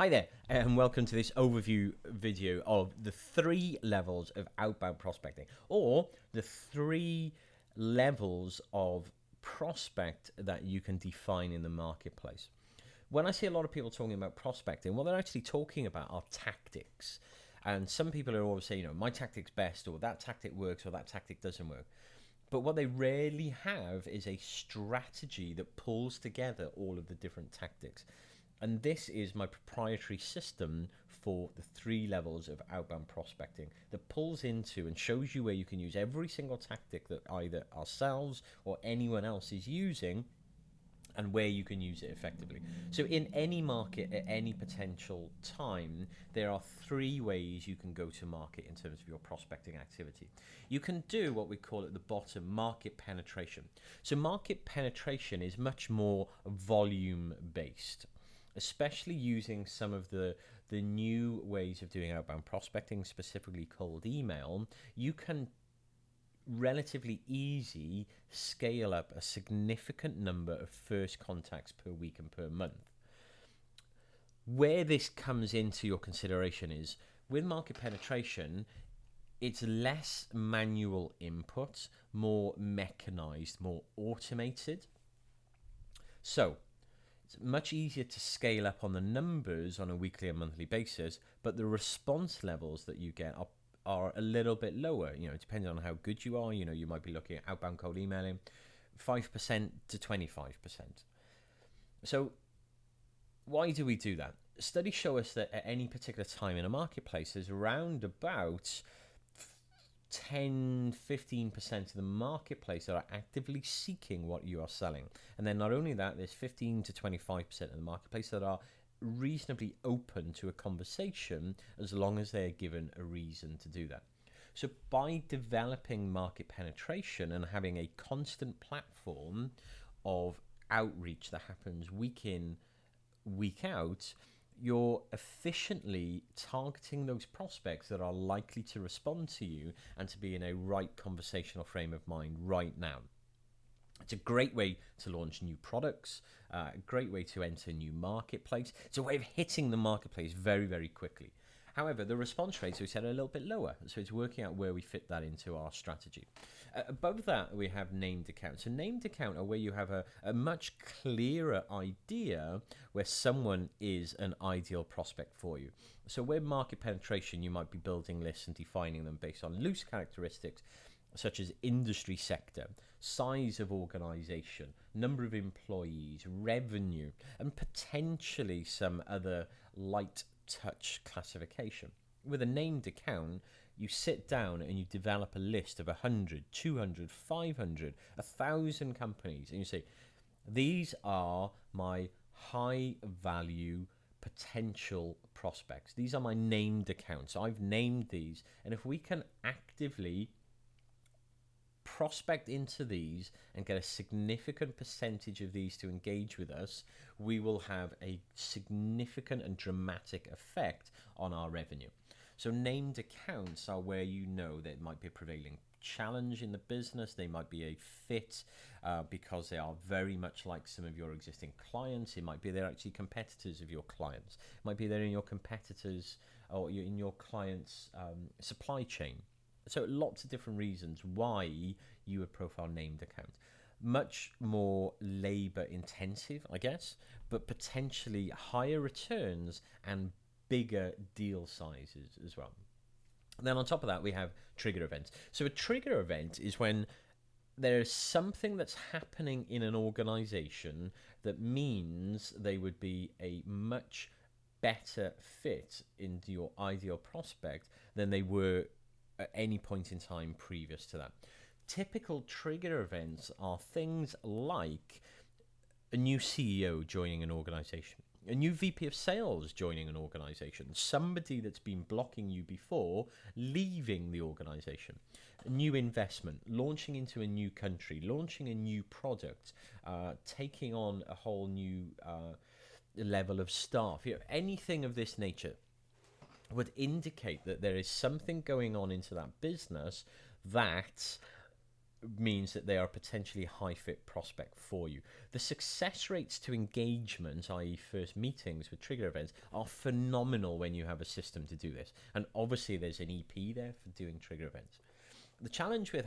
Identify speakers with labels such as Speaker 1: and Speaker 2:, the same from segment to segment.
Speaker 1: Hi there, and welcome to this overview video of the 3 levels of outbound prospecting, or the 3 levels of prospect that you can define in the marketplace. When I see a lot of people talking about prospecting, what they're actually talking about are tactics. And some people are always saying, my tactic's best, or that tactic works, or that tactic doesn't work. But what they rarely have is a strategy that pulls together all of the different tactics. And this is my proprietary system for the 3 levels of outbound prospecting that pulls into and shows you where you can use every single tactic that either ourselves or anyone else is using, and where you can use it effectively. So in any market at any potential time, there are 3 ways you can go to market in terms of your prospecting activity. You can do what we call at the bottom market penetration. So market penetration is much more volume based, especially using some of the new ways of doing outbound prospecting, specifically cold email. You can relatively easy scale up a significant number of first contacts per week and per month. Where this comes into your consideration is with market penetration, it's less manual input, more mechanized, more automated. So it's much easier to scale up on the numbers on a weekly and monthly basis, but the response levels that you get are a little bit lower. Depending on how good you are, you might be looking at outbound cold emailing, 5% to 25%. So why do we do that? Studies show us that at any particular time in a marketplace, there's around about 10-15% of the marketplace that are actively seeking what you are selling. And then not only that, there's 15 to 25% of the marketplace that are reasonably open to a conversation as long as they're given a reason to do that. So by developing market penetration and having a constant platform of outreach that happens week in, week out, you're efficiently targeting those prospects that are likely to respond to you and to be in a right conversational frame of mind right now. It's a great way to launch new products, a great way to enter a new marketplace. It's a way of hitting the marketplace very, very quickly. However, the response rates, we said, are a little bit lower. So it's working out where we fit that into our strategy. Above that, we have named accounts. So named account are where you have a much clearer idea where someone is an ideal prospect for you. So where market penetration, you might be building lists and defining them based on loose characteristics, such as industry sector, size of organization, number of employees, revenue, and potentially some other light touch classification. With a named account, you sit down and you develop a list of 100, 200, 500, 1,000 companies, and you say, these are my high value potential prospects. These are my named accounts. I've named these, and if we can actively prospect into these and get a significant percentage of these to engage with us, we will have a significant and dramatic effect on our revenue. So named accounts are where there might be a prevailing challenge in the business. They might be a fit because they are very much like some of your existing clients. It might be they're actually competitors of your clients. It might be they're in your competitors or in your client's supply chain. So lots of different reasons why you would profile named account. Much more labor intensive, I guess, but potentially higher returns and bigger deal sizes as well. And then on top of that, we have trigger events. So a trigger event is when there is something that's happening in an organization that means they would be a much better fit into your ideal prospect than they were at any point in time previous to that. Typical trigger events are things like a new CEO joining an organization, a new VP of sales joining an organization, somebody that's been blocking you before leaving the organization, a new investment, launching into a new country, launching a new product, taking on a whole new level of staff. Anything of this nature would indicate that there is something going on into that business that means that they are potentially a high fit prospect for you. The success rates to engagement, i.e. first meetings with trigger events, are phenomenal when you have a system to do this. And obviously there's an EP there for doing trigger events. The challenge with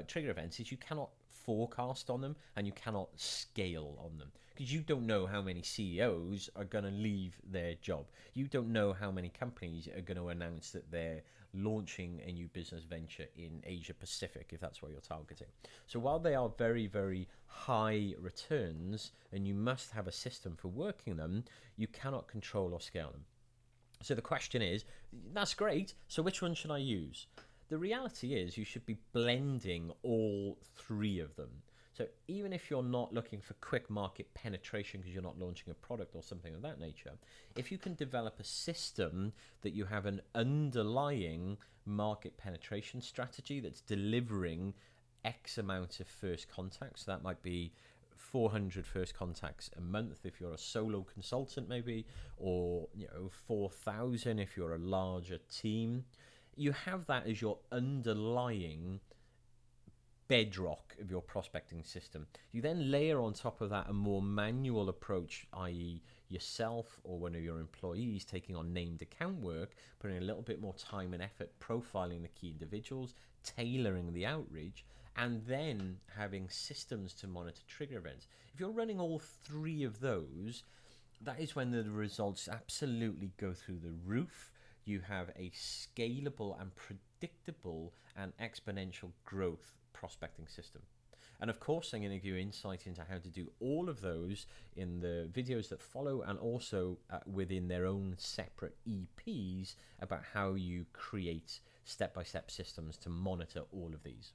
Speaker 1: trigger events is you cannot forecast on them and you cannot scale on them, because you don't know how many CEOs are going to leave their job. You don't know how many companies are going to announce that they're launching a new business venture in Asia Pacific, if that's what you're targeting. So while they are very, very high returns and you must have a system for working them, you cannot control or scale them. So the question is, that's great, so which one should I use? The reality is you should be blending all three of them. So even if you're not looking for quick market penetration because you're not launching a product or something of that nature, if you can develop a system that you have an underlying market penetration strategy that's delivering X amount of first contacts, so that might be 400 first contacts a month if you're a solo consultant maybe, or 4,000 if you're a larger team. You have that as your underlying bedrock of your prospecting system. You then layer on top of that a more manual approach, i.e. yourself or one of your employees taking on named account work, putting a little bit more time and effort profiling the key individuals, tailoring the outreach, and then having systems to monitor trigger events. If you're running all three of those, that is when the results absolutely go through the roof. You have a scalable and predictable and exponential growth prospecting system. And of course, I'm going to give you insight into how to do all of those in the videos that follow, and also within their own separate EPs about how you create step-by-step systems to monitor all of these.